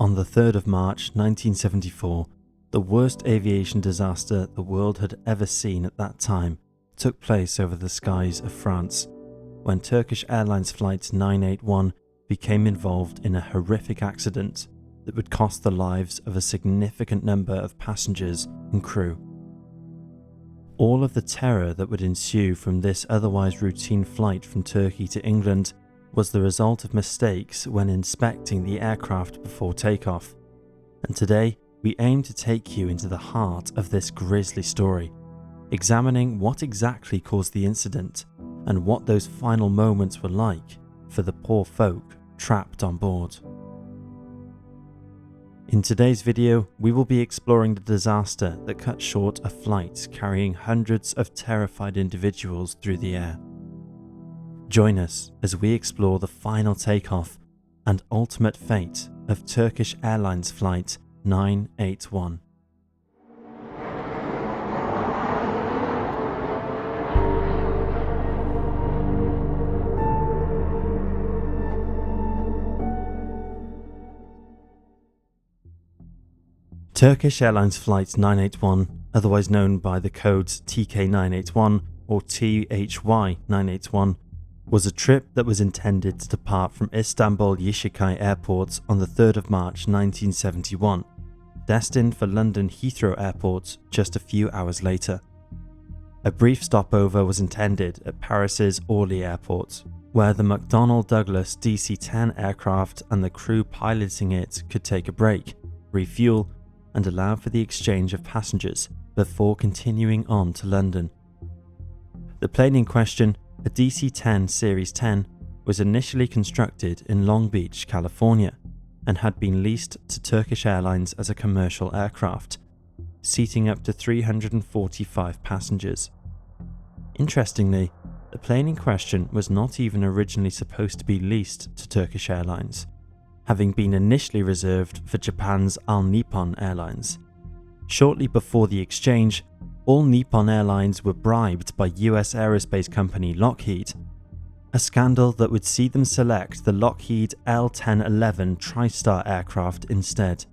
On the 3rd of March 1974, the worst aviation disaster the world had ever seen at that time took place over the skies of France, when Turkish Airlines Flight 981 became involved in a horrific accident that would cost the lives of a significant number of passengers and crew. All of the terror that would ensue from this otherwise routine flight from Turkey to England was the result of mistakes when inspecting the aircraft before takeoff. And today, we aim to take you into the heart of this grisly story, examining what exactly caused the incident and what those final moments were like for the poor folk trapped on board. In today's video, we will be exploring the disaster that cut short a flight carrying hundreds of terrified individuals through the air. Join us as we explore the final takeoff and ultimate fate of Turkish Airlines Flight 981. Turkish Airlines Flight 981, otherwise known by the codes TK981 or THY981, was a trip that was intended to depart from Istanbul Yishikay Airport on the 3rd of March 1971, destined for London Heathrow Airport just a few hours later. A brief stopover was intended at Paris's Orly Airport, where the McDonnell Douglas DC-10 aircraft and the crew piloting it could take a break, refuel, and allow for the exchange of passengers before continuing on to London. The plane in question, a DC-10 Series 10, was initially constructed in Long Beach, California, and had been leased to Turkish Airlines as a commercial aircraft, seating up to 345 passengers. Interestingly, the plane in question was not even originally supposed to be leased to Turkish Airlines, having been initially reserved for Japan's All Nippon Airlines. Shortly before the exchange, All Nippon Airlines were bribed by US aerospace company Lockheed, a scandal that would see them select the Lockheed L-1011 TriStar aircraft instead.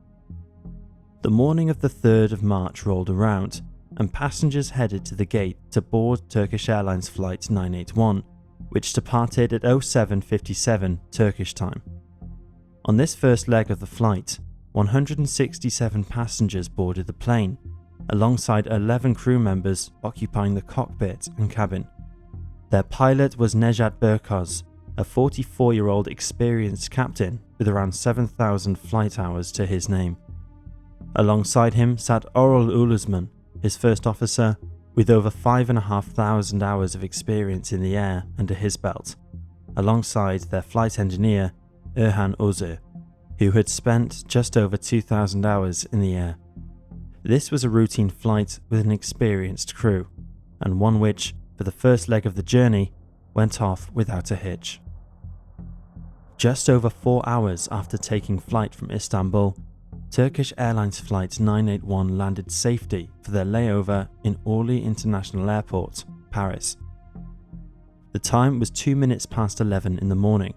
The morning of the 3rd of March rolled around, and passengers headed to the gate to board Turkish Airlines Flight 981, which departed at 07:57 Turkish time. On this first leg of the flight, 167 passengers boarded the plane, alongside 11 crew members occupying the cockpit and cabin. Their pilot was Nejat Berkoz, a 44-year-old experienced captain with around 7,000 flight hours to his name. Alongside him sat Oral Uluzman, his first officer, with over 5,500 hours of experience in the air under his belt, alongside their flight engineer, Erhan Ozer, who had spent just over 2,000 hours in the air. This was a routine flight with an experienced crew, and one which, for the first leg of the journey, went off without a hitch. Just over 4 hours after taking flight from Istanbul, Turkish Airlines Flight 981 landed safely for their layover in Orly International Airport, Paris. The time was 2 minutes past 11 in the morning,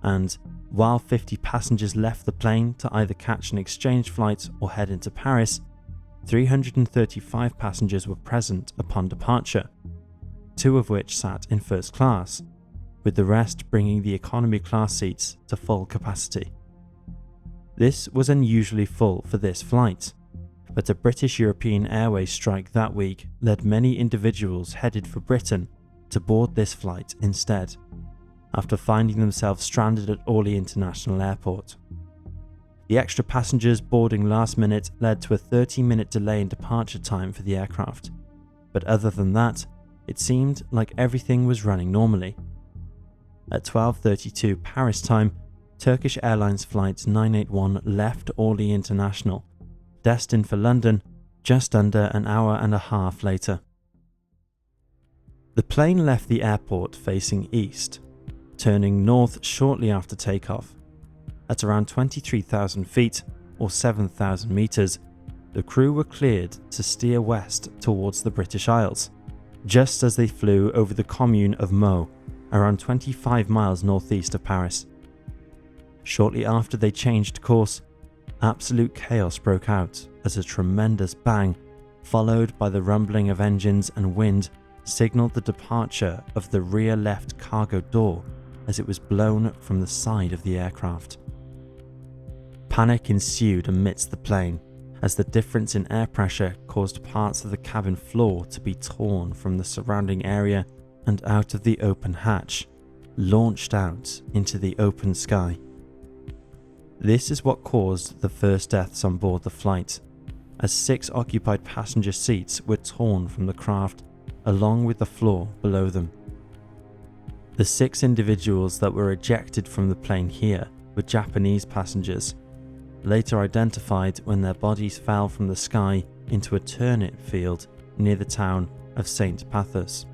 and while 50 passengers left the plane to either catch an exchange flight or head into Paris, 335 passengers were present upon departure, 2 of which sat in first class, with the rest bringing the economy class seats to full capacity. This was unusually full for this flight, but a British European Airways strike that week led many individuals headed for Britain to board this flight instead, after finding themselves stranded at Orly International Airport. The extra passengers boarding last minute led to a 30-minute delay in departure time for the aircraft, but other than that, it seemed like everything was running normally. At 12:32 Paris time, Turkish Airlines Flight 981 left Orly International, destined for London just under an hour and a half later. The plane left the airport facing east, turning north shortly after takeoff. At around 23,000 feet, or 7,000 meters, the crew were cleared to steer west towards the British Isles, just as they flew over the commune of Meaux, around 25 miles northeast of Paris. Shortly after they changed course, Absolute chaos broke out as a tremendous bang, followed by the rumbling of engines and wind, signaled the departure of the rear left cargo door as it was blown from the side of the aircraft. Panic ensued amidst the plane as the difference in air pressure caused parts of the cabin floor to be torn from the surrounding area and out of the open hatch, launched out into the open sky. This is what caused the first deaths on board the flight, as 6 occupied passenger seats were torn from the craft along with the floor below them. The 6 individuals that were ejected from the plane here were Japanese passengers, later identified when their bodies fell from the sky into a turnip field near the town of St. Pathos.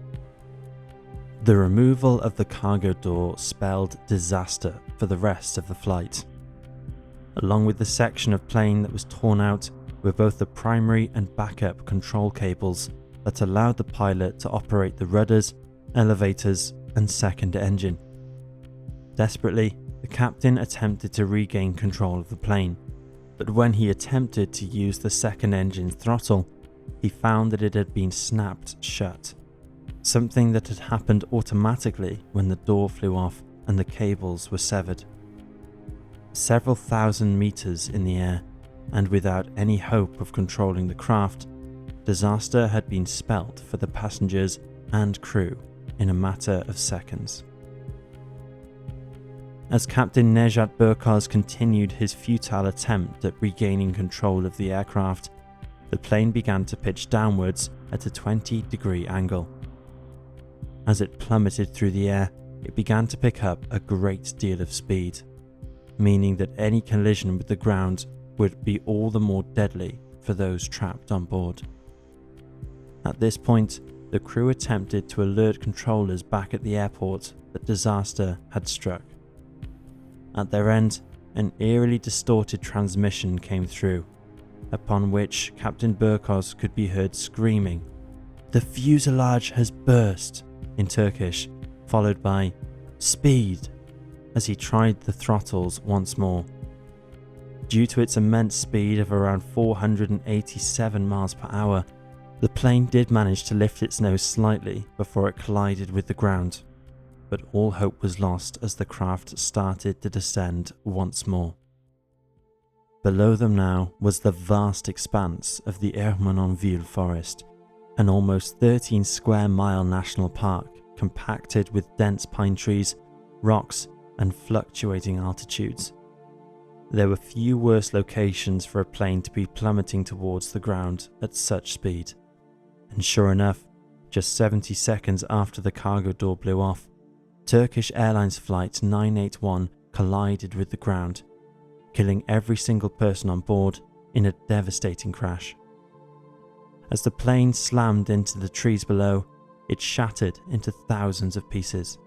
The removal of the cargo door spelled disaster for the rest of the flight. Along with the section of plane that was torn out were both the primary and backup control cables that allowed the pilot to operate the rudders, elevators, and second engine. Desperately, the captain attempted to regain control of the plane, but when he attempted to use the second engine's throttle, he found that it had been snapped shut, something that had happened automatically when the door flew off and the cables were severed. Several thousand meters in the air, and without any hope of controlling the craft, disaster had been spelt for the passengers and crew in a matter of seconds. As Captain Nejat Berkoz continued his futile attempt at regaining control of the aircraft, the plane began to pitch downwards at a 20-degree angle. As it plummeted through the air, it began to pick up a great deal of speed, meaning that any collision with the ground would be all the more deadly for those trapped on board. At this point, the crew attempted to alert controllers back at the airport that disaster had struck. At their end, an eerily distorted transmission came through, upon which Captain Berkoz could be heard screaming, "The fuselage has burst," in Turkish, followed by "Speed," as he tried the throttles once more. Due to its immense speed of around 487 miles per hour, the plane did manage to lift its nose slightly before it collided with the ground, but all hope was lost as the craft started to descend once more. Below them now was the vast expanse of the Ermenonville forest, an almost 13 square mile national park compacted with dense pine trees, rocks, and fluctuating altitudes. There were few worse locations for a plane to be plummeting towards the ground at such speed. And sure enough, just 70 seconds after the cargo door blew off, Turkish Airlines Flight 981 collided with the ground, killing every single person on board in a devastating crash. As the plane slammed into the trees below, it shattered into thousands of pieces.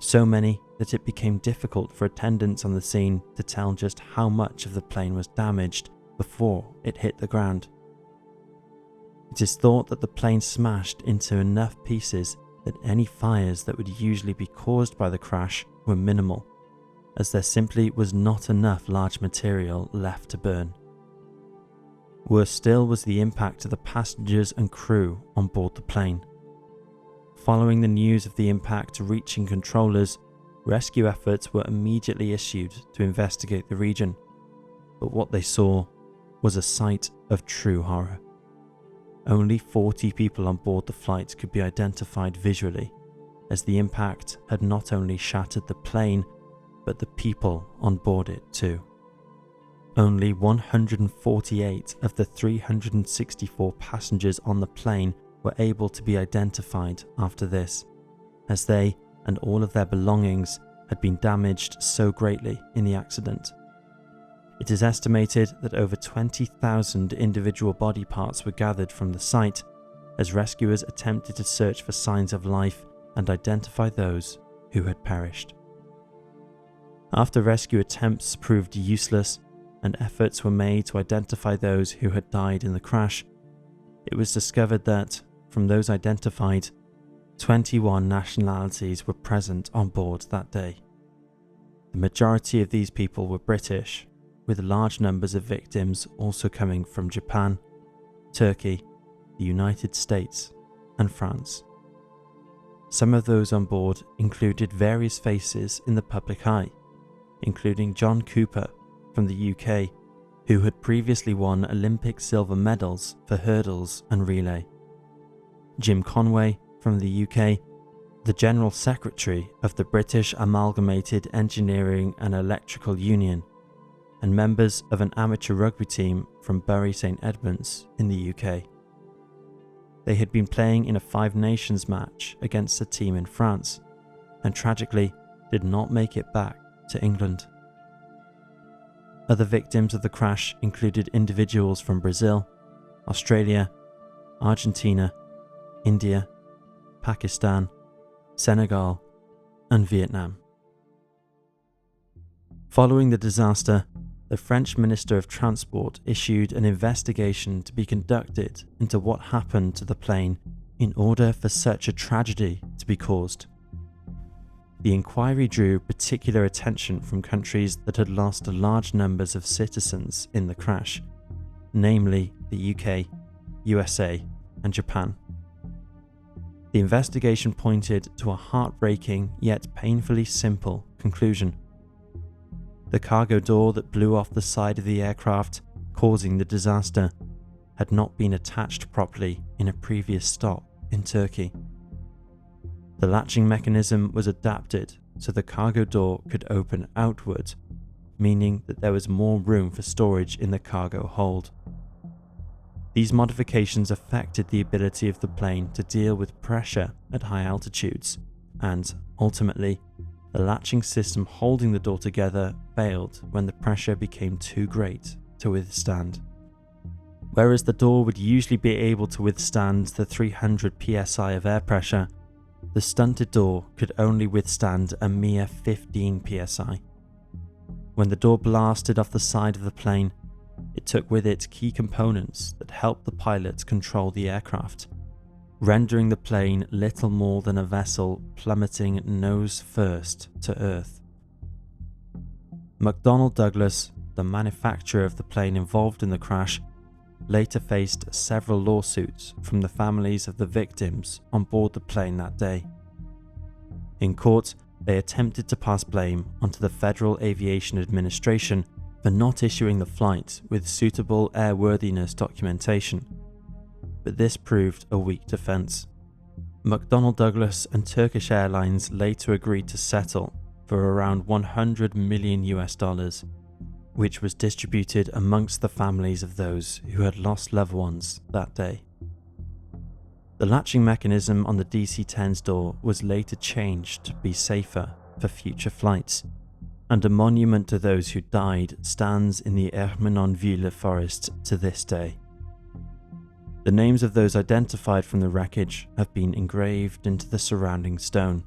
So many that it became difficult for attendants on the scene to tell just how much of the plane was damaged before it hit the ground. It is thought that the plane smashed into enough pieces that any fires that would usually be caused by the crash were minimal, as there simply was not enough large material left to burn. Worse still was the impact to the passengers and crew on board the plane. Following the news of the impact reaching controllers, rescue efforts were immediately issued to investigate the region, but what they saw was a sight of true horror. Only 40 people on board the flight could be identified visually, as the impact had not only shattered the plane, but the people on board it too. Only 148 of the 364 passengers on the plane were able to be identified after this, as they and all of their belongings had been damaged so greatly in the accident. It is estimated that over 20,000 individual body parts were gathered from the site as rescuers attempted to search for signs of life and identify those who had perished. After rescue attempts proved useless and efforts were made to identify those who had died in the crash, it was discovered that, from those identified, 21 nationalities were present on board that day. The majority of these people were British, with large numbers of victims also coming from Japan, Turkey, the United States, and France. Some of those on board included various faces in the public eye, including John Cooper from the UK, who had previously won Olympic silver medals for hurdles and relay, Jim Conway from the UK, the General Secretary of the British Amalgamated Engineering and Electrical Union, and members of an amateur rugby team from Bury St Edmunds in the UK. They had been playing in a Five Nations match against a team in France, and tragically did not make it back to England. Other victims of the crash included individuals from Brazil, Australia, Argentina, India, Pakistan, Senegal, and Vietnam. Following the disaster, the French Minister of Transport issued an investigation to be conducted into what happened to the plane in order for such a tragedy to be caused. The inquiry drew particular attention from countries that had lost large numbers of citizens in the crash, namely the UK, USA, and Japan. The investigation pointed to a heartbreaking yet painfully simple conclusion. The cargo door that blew off the side of the aircraft, causing the disaster, had not been attached properly in a previous stop in Turkey. The latching mechanism was adapted so the cargo door could open outward, meaning that there was more room for storage in the cargo hold. These modifications affected the ability of the plane to deal with pressure at high altitudes, and, ultimately, the latching system holding the door together failed when the pressure became too great to withstand. Whereas the door would usually be able to withstand the 300 psi of air pressure, the stunted door could only withstand a mere 15 psi. When the door blasted off the side of the plane, it took with it key components that helped the pilot control the aircraft, rendering the plane little more than a vessel plummeting nose first to Earth. McDonnell Douglas, the manufacturer of the plane involved in the crash, later faced several lawsuits from the families of the victims on board the plane that day. In court, they attempted to pass blame onto the Federal Aviation Administration for not issuing the flight with suitable airworthiness documentation, but this proved a weak defense. McDonnell Douglas and Turkish Airlines later agreed to settle for around $100 million, which was distributed amongst the families of those who had lost loved ones that day. The latching mechanism on the DC-10's door was later changed to be safer for future flights, and a monument to those who died stands in the Ermenonville forest to this day. The names of those identified from the wreckage have been engraved into the surrounding stone,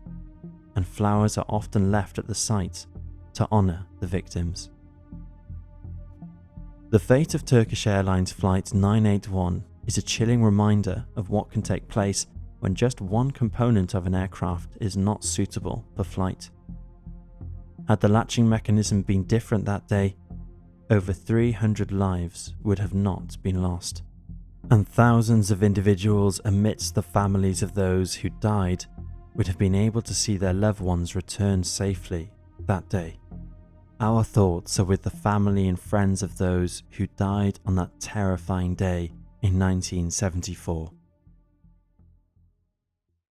and flowers are often left at the site to honour the victims. The fate of Turkish Airlines Flight 981 is a chilling reminder of what can take place when just one component of an aircraft is not suitable for flight. Had the latching mechanism been different that day, over 300 lives would have not been lost, and thousands of individuals amidst the families of those who died would have been able to see their loved ones return safely that day. Our thoughts are with the family and friends of those who died on that terrifying day in 1974.